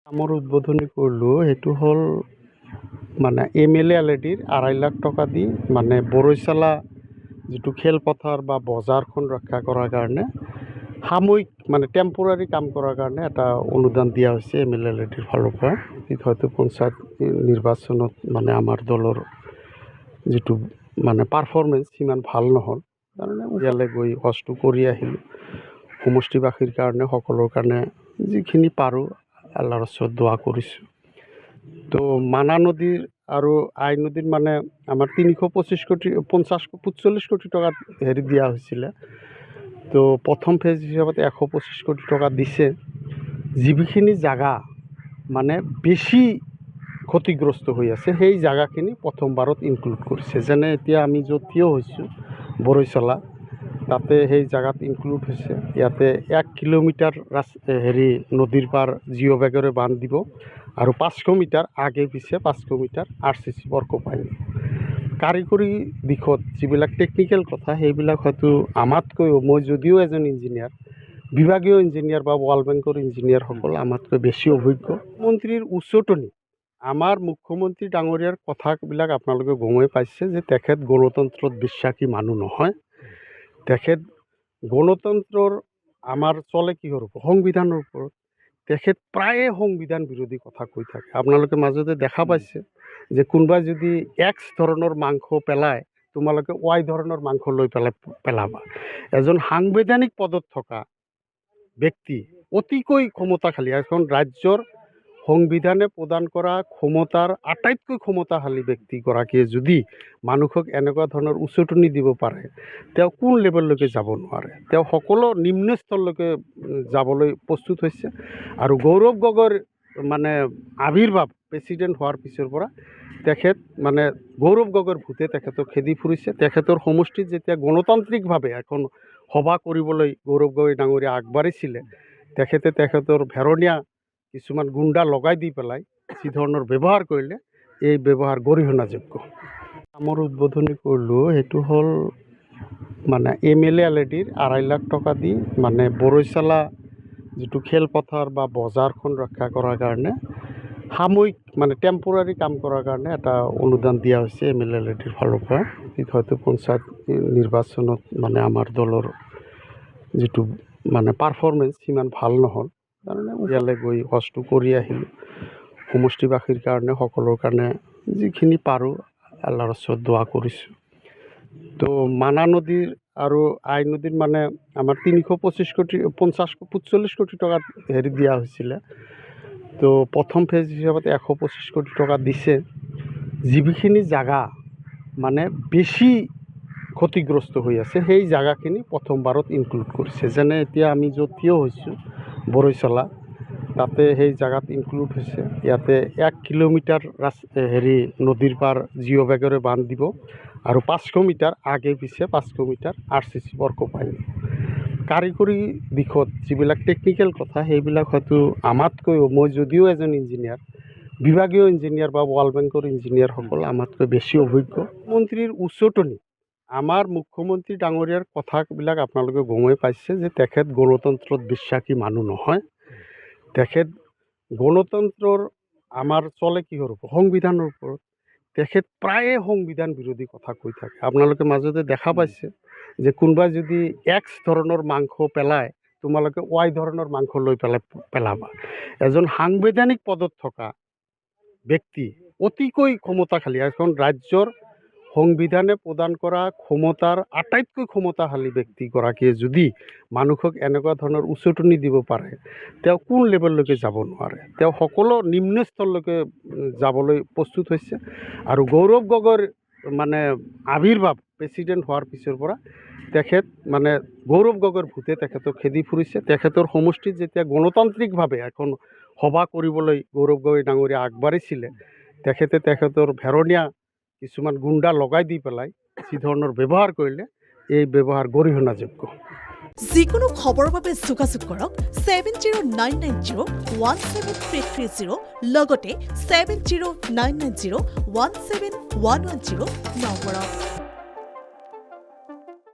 আমাৰ উদ্বোধনী কৰলো সেইটো হ'ল মানে MLA-আলেডিৰ 2.5 লাখ টকা দি মানে বৰৈচালা যিটো খেলপথাৰ বা বজাৰখন ৰক্ষা কৰাৰ কাৰণে সাময়িক মানে টেম্পোৰাৰী কাম কৰাৰ কাৰণে এটা অনুদান দিয়া হৈছে MLA-আলেডিৰ ফালৰ পৰা। হয়তো পঞ্চায়ত নিৰ্বাচনত মানে আমাৰ দলৰ যিটো মানে পাৰফৰ্মেঞ্চ সিমান ভাল নহ'ল কাৰণে ইয়ালৈ গৈ কষ্ট কৰি আহিলোঁ। সমষ্টিবাসীৰ কাৰণে সকলৰ কাৰণে যিখিনি পাৰোঁ আল্লাহৰ ওচৰত দোৱা কৰিছোঁ। তো মানা নদীৰ আৰু আই নদীৰ মানে আমাৰ 345 কোটি টকা হেৰি দিয়া হৈছিলে। তো প্ৰথম ফেজ হিচাপত 125 কোটি টকা দিছে। যিখিনি জাগা মানে বেছি ক্ষতিগ্ৰস্ত হৈ আছে সেই জাগাখিনি প্ৰথমবাৰত ইনক্লুড কৰিছে। যেনে এতিয়া আমি য'ত থিয় হৈছোঁ বৰৈচলা, তাতে সেই জাগাত ইনক্লুড হৈছে। ইয়াতে 1 কিলোমিটাৰ হেৰি নদীৰ পাৰ জিঅ' বেগেৰে বান্ধ দিব আৰু 500 মিটাৰ আগে পিছে 500 মিটাৰ RCC বৰকপাই দিব। কাৰিকৰী দিশত যিবিলাক টেকনিকেল কথা সেইবিলাক হয়তো আমাতকৈও, মই যদিও এজন ইঞ্জিনিয়াৰ, বিভাগীয় ইঞ্জিনিয়াৰ বা ৱাৰ্ল্ড বেংকৰ ইঞ্জিনিয়াৰসকল আমাতকৈ বেছি অভিজ্ঞ। মন্ত্ৰীৰ উচতনি আমাৰ মুখ্যমন্ত্ৰী ডাঙৰীয়াৰ কথাবিলাক আপোনালোকে গমেই পাইছে যে তেখেত গণতন্ত্ৰত বিশ্বাসী মানুহ নহয়। তেখেত গণতন্ত্ৰৰ আমাৰ চলে কিহৰ ওপৰত? সংবিধানৰ ওপৰত। তেখেত প্ৰায়ে সংবিধান বিৰোধী কথা কৈ থাকে। আপোনালোকে মাজতে দেখা পাইছে যে কোনোবাই যদি X ধৰণৰ মাংস পেলায়, তোমালোকে Y ধৰণৰ মাংস লৈ পেলাবা। এজন সাংবিধানিক পদত থকা ব্যক্তি অতিকৈ ক্ষমতাশালী, এখন ৰাজ্যৰ সংবিধানে প্ৰদান কৰা ক্ষমতাৰ আটাইতকৈ ক্ষমতাশালী ব্যক্তিগৰাকীয়ে যদি মানুহক এনেকুৱা ধৰণৰ উচতনি দিব পাৰে, তেওঁ কোন লেভেললৈকে যাব নোৱাৰে। তেওঁ সকলো নিম্ন স্তৰলৈকে যাবলৈ প্ৰস্তুত হৈছে। আৰু গৌৰৱ গগৈৰ মানে আৱিৰ্ভাৱ প্ৰেছিডেণ্ট হোৱাৰ পিছৰ পৰা তেখেত মানে গৌৰৱ গগৈৰ ভূতে তেখেতক খেদি ফুৰিছে। তেখেতৰ সমষ্টিত যেতিয়া গণতান্ত্ৰিকভাৱে এখন সভা কৰিবলৈ গৌৰৱ গগৈ ডাঙৰীয়া আগবাঢ়িছিলে, তেখেতে তেখেতৰ ভেৰণীয়া কিছুমান গুণ্ডা লগাই দি পেলাই যি ধৰণৰ ব্যৱহাৰ কৰিলে, এই ব্যৱহাৰ গৰিহণাযোগ্য। আমাৰ উদ্বোধনী কৰিলোঁ সেইটো হ'ল মানে MLA-আলেডিৰ 2.5 লাখ টকা দি মানে বৰৈচালা যিটো খেলপথাৰ বা বজাৰখন ৰক্ষা কৰাৰ কাৰণে সাময়িক মানে টেম্পোৰাৰী কাম কৰাৰ কাৰণে এটা অনুদান দিয়া হৈছে MLA-আলেডিৰ ফালৰ পৰা। হয়তো পঞ্চায়ত নিৰ্বাচনত মানে আমাৰ দলৰ যিটো মানে পাৰফৰ্মেঞ্চ সিমান ভাল নহ'ল কাৰণে ইয়ালৈ গৈ কষ্ট কৰি আহিলোঁ। সমষ্টিবাসীৰ কাৰণে সকলৰ কাৰণে যিখিনি পাৰোঁ আল্লাহৰ ওচৰত দোৱা কৰিছোঁ। তো মানা নদীৰ আৰু আই নদীৰ মানে আমাৰ 345 কোটি টকা হেৰি দিয়া হৈছিলে। তো প্ৰথম ফেজ হিচাপত 125 কোটি টকা দিছে। যিখিনি জাগা মানে বেছি ক্ষতিগ্ৰস্ত হৈ আছে সেই জাগাখিনি প্ৰথমবাৰত ইনক্লুড কৰিছে। যেনে এতিয়া আমি য'ত থিয় হৈছোঁ বৰৈচলা, তাতে সেই জাগাত ইনক্লুড হৈছে। ইয়াতে 1 কিলোমিটাৰ হেৰি নদীৰ পাৰ জিঅ' বেগেৰে বান্ধ দিব আৰু 500 মিটাৰ আগে পিছে 500 মিটাৰ RCC বৰকপাই দিব। কাৰিকৰী দিশত যিবিলাক টেকনিকেল কথা সেইবিলাক হয়তো আমাতকৈও, মই যদিও এজন ইঞ্জিনিয়াৰ, বিভাগীয় ইঞ্জিনিয়াৰ বা ৱাৰ্ল্ড বেংকৰ ইঞ্জিনিয়াৰসকল আমাতকৈ বেছি অভিজ্ঞ। মন্ত্ৰীৰ উচতনি আমাৰ মুখ্যমন্ত্ৰী ডাঙৰীয়াৰ কথাবিলাক আপোনালোকে গমেই পাইছে যে তেখেত গণতন্ত্ৰত বিশ্বাসী মানুহ নহয়। তেখেত গণতন্ত্ৰৰ আমাৰ চলে কিহৰ ওপৰত? সংবিধানৰ ওপৰত। তেখেত প্ৰায়ে সংবিধান বিৰোধী কথা কৈ থাকে। আপোনালোকে মাজতে দেখা পাইছে যে কোনোবাই যদি X ধৰণৰ মাংস পেলায়, তোমালোকে Y ধৰণৰ মাংস লৈ পেলাবা। এজন সাংবিধানিক পদত থকা ব্যক্তি অতিকৈ ক্ষমতাশালী, এখন ৰাজ্যৰ সংবিধানে প্ৰদান কৰা ক্ষমতাৰ আটাইতকৈ ক্ষমতাশালী ব্যক্তিগৰাকীয়ে যদি মানুহক এনেকুৱা ধৰণৰ উচতনি দিব পাৰে, তেওঁ কোন লেভেললৈকে যাব নোৱাৰে। তেওঁ সকলো নিম্ন স্তৰলৈকে যাবলৈ প্ৰস্তুত হৈছে। আৰু গৌৰৱ গগৈৰ মানে আৱিৰ্ভাৱ প্ৰেছিডেণ্ট হোৱাৰ পিছৰ পৰা তেখেত মানে গৌৰৱ গগৈৰ ভূতে তেখেতক খেদি ফুৰিছে। তেখেতৰ সমষ্টিত যেতিয়া গণতান্ত্ৰিকভাৱে এখন সভা কৰিবলৈ গৌৰৱ গগৈ ডাঙৰীয়া আগবাঢ়িছিলে, তেখেতে তেখেতৰ ভেৰণীয়া কিছুমান গুণ্ডা লগাই দি পেলাই যি ধৰণৰ ব্যৱহাৰ কৰিলে, এই ব্যৱহাৰ গৰিহণাযোগ্য। যিকোনো খবৰৰ বাবে যোগাযোগ কৰক 7099017330 লগতে 7099017110 নম্বৰত।